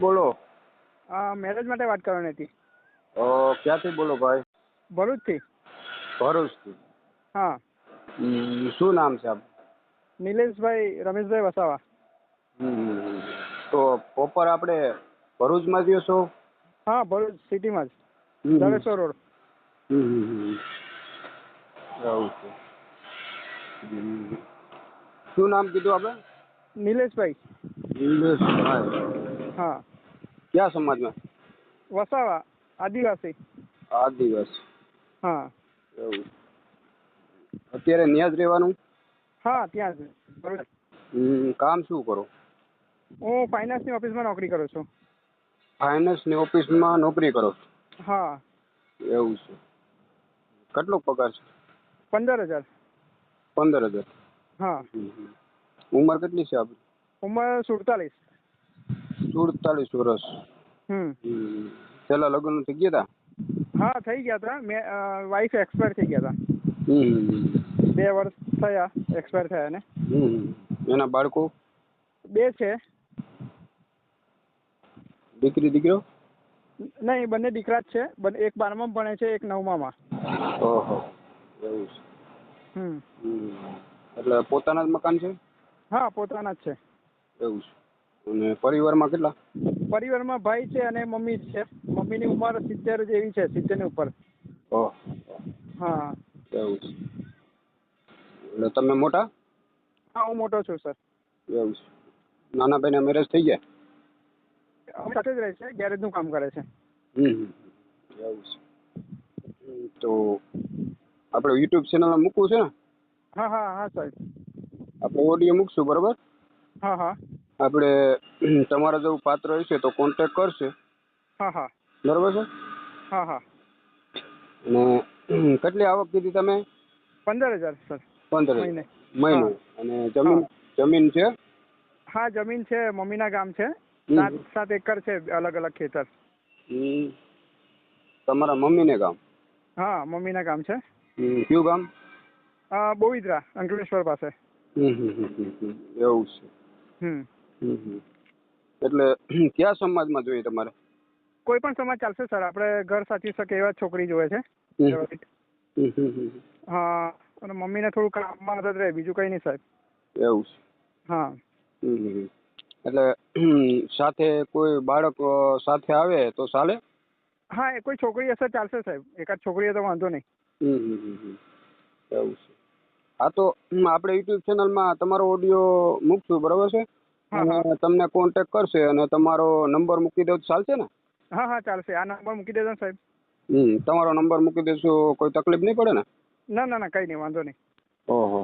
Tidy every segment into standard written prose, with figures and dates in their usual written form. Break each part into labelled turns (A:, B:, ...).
A: બોલો.
B: મેરેજ માટે વાત કરવાની હતી.
A: ક્યાંથી બોલો ભાઈ?
B: ભરૂચથી.
A: ભરૂચથી.
B: હા.
A: શું નામ છે આપ?
B: નિલેશભાઈ રમેશભાઈ વસાવા.
A: તો પ્રોપર આપણે ભરૂચમાં જ છો?
B: હા, ભરૂચ સિટીમાં જ,
A: હમ.
B: જડેશ્વર રોડ.
A: એવું છે. શું નામ કીધું આપણે?
B: નિલેશભાઈ.
A: નિલેશભાઈ.
B: હા.
A: ક્યાં સમાજમાં?
B: વસાવા, આદિવાસી.
A: આદિવાસી.
B: હા.
A: એવું. અત્યારે ન્યા જ રહેવાનું?
B: હા, ત્યાં જ ભરૂચ.
A: કામ શું કરો?
B: હું ફાઇનાન્સની ઓફિસમાં નોકરી કરું છું.
A: ફાઇનાન્સની ઓફિસમાં નોકરી કરો છો?
B: હા.
A: એવું છે. કેટલો પગાર છે?
B: 15,000.
A: 15,000.
B: હા.
A: ઉંમર કેટલી છે આપણી?
B: ઉંમર 47.
A: 47 વર્ષ. પેલા લગ્ન થઈ ગયા હતા?
B: હા, થઈ ગયા હતા. વાઈફ એક્સપાયર થઈ ગયા હતા. 2 વર્ષ થયા એક્સપાયર થયા ને.
A: એના બાળકો?
B: 2 છે.
A: દીકરી દીકરો?
B: નહીં, બંને દીકરા જ છે. એક 12માં ભણે છે, એક 9માં.
A: ઓહો, એવું છે. એટલે પોતાના જ મકાન છે?
B: હા, પોતાના જ છે.
A: એવું છે. અને પરિવારમાં કેટલા?
B: પરિવારમાં ભાઈ છે અને મમ્મી જ છે. મમ્મીની ઉંમર 70 જેવી છે, 70 ની ઉપર.
A: ઓહ.
B: હા.
A: એવું છે. એટલે તમે મોટા?
B: હા, હું મોટો છું સર.
A: એવું છે. નાના ભાઈના મેરેજ થઈ ગયા?
B: અમે સાથે જ રહે છે, ગેરેજનું કામ કરે છે.
A: એવું છે. તો આપણે યુટ્યુબ ચેનલમાં મૂકવું છે ને?
B: હા હા હા સાહેબ.
A: આપણે ઓડિયો મૂકશું, બરાબર?
B: હા હા.
A: આપણે તમારા જેવું પાત્ર હશે તો કોન્ટેક કરશે.
B: હા હા.
A: બરાબર છે?
B: હા હા.
A: અને કેટલી આવક કીધી તમે?
B: 15,000 સર.
A: 15,000
B: હા.
A: મહિને. અને
B: હા.
A: જમીન છે?
B: હા, જમીન છે. મમ્મીના ગામ છે. 7 એકર છે, અલગ અલગ ખેતર.
A: તમારા મમ્મીને ગામ?
B: હા, મમ્મીના ગામ છે.
A: કયું ગામ?
B: બોવિદ્રા, અંકલેશ્વર પાસે.
A: એવું છે.
B: હમ.
A: એટલે કયા સમાજમાં જોઈએ તમારે?
B: કોઈ પણ સમાજ ચાલશે સર. આપણે ઘર સાચવી શકે એવા છોકરી જોઈએ છે. હા, અને મમ્મીને થોડું કામમાં મદદ રહે, બીજું કંઈ નહીં સાહેબ.
A: એવું છે.
B: હા.
A: એટલે સાથે કોઈ બાળક સાથે આવે તો ચાલે?
B: હા, કોઈ છોકરી હશે ચાલશે સાહેબ. એકાદ છોકરી હોય તો વાંધો નહીં.
A: એવું છે. હા, તો આપણે યુટ્યુબ ચેનલમાં તમારો ઓડિયો મૂકશું, બરાબર છે?
B: હા
A: અને
B: હા.
A: તમને કોન્ટેક કરશે અને તમારો નંબર મૂકી દો તો ચાલશે ને?
B: હા હા, ચાલશે. આ નંબર મૂકી દેજો ને સાહેબ.
A: તમારો નંબર મૂકી દેશું, કોઈ તકલીફ નહીં પડે ને?
B: ના ના ના, કંઈ નહીં, વાંધો નહીં.
A: ઓહો.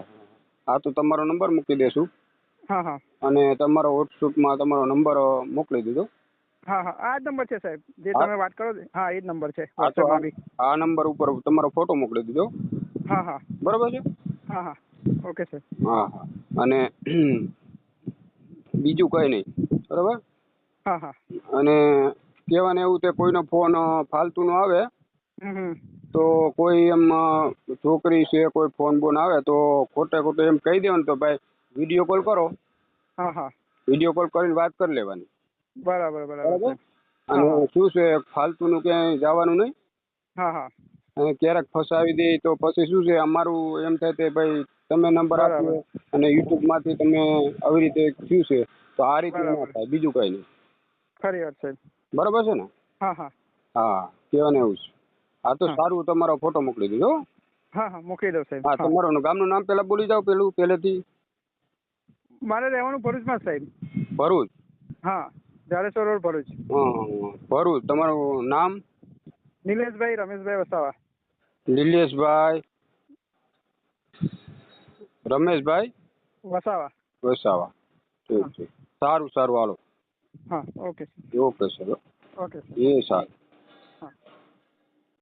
A: હા, તો તમારો નંબર મૂકી દેશું.
B: હા હા.
A: અને તમારો વોટ્સઅપમાં તમારો નંબર મોકલી દીધો.
B: હા હા, આ જ નંબર છે સાહેબ, જે
A: હા.
B: તમે વાત કરો. હા, એ જ નંબર છે
A: હા, તો
B: વોટ્સએપમાં બી.
A: આ નંબર ઉપર તમારો ફોટો મોકલી દીધો.
B: હા હા.
A: બરાબર છે?
B: હા હા. Okay sir.
A: હા હા. અને બીજું કંઈ નહીં, બરાબર?
B: હા હા.
A: અને કહેવાને એવું તે કોઈનો ફોન ફાલતુનો આવે તો કોઈ એમ છોકરી છે, કોઈ ફોન બોન આવે તો ખોટે ખોટું એમ કહી દેવાનું તો ભાઈ વિડીયો કોલ કરો.
B: હા હા.
A: વિડીયો કોલ કરીને વાત કરી લેવાની.
B: બરાબર બરાબર
A: બરાબર?
B: સાહેબ.
A: અને
B: હા હા.
A: શું છે, ફાલતુનું ક્યાંય જવાનું નહીં.
B: હા હા.
A: અને ક્યારેક ફસાવી દે તો પછી શું છે, અમારું એમ થાય કે ભાઈ તમે નંબર
B: બરાબર
A: આપ્યો અને યુટ્યુબમાંથી તમે આવી રીતે થયું છે, તો આ રીતનું ના
B: બરાબર.
A: થાય, બીજું કંઈ નહીં.
B: ખરી વાત સાહેબ.
A: બરાબર છે ને?
B: હા હા.
A: હા, કહેવાને એવું છે. હા, તો
B: હા
A: સારું, તમારો ફોટો મોકલી દીધો.
B: હા હા, મૂકી દઉં સાહેબ.
A: હા,
B: હા.
A: તમારું ગામનું નામ પહેલાં બોલી જાઓ, પહેલેથી.
B: મારે રહેવાનું ભરૂચમાં સાહેબ.
A: ભરૂચ?
B: હા, જાડેશ્વર રોડ, ભરૂચ.
A: ભરૂચ. તમારું નામ?
B: નિલેશભાઈ રમેશભાઈ વસાવા.
A: નિલેશભાઈ રમેશભાઈ
B: વસાવા.
A: વસાવા. ઠીક
B: હા
A: છે. સારું સારું, હાલો.
B: હા. Okay.
A: Okay sir.
B: Okay sir.
A: એ સારું.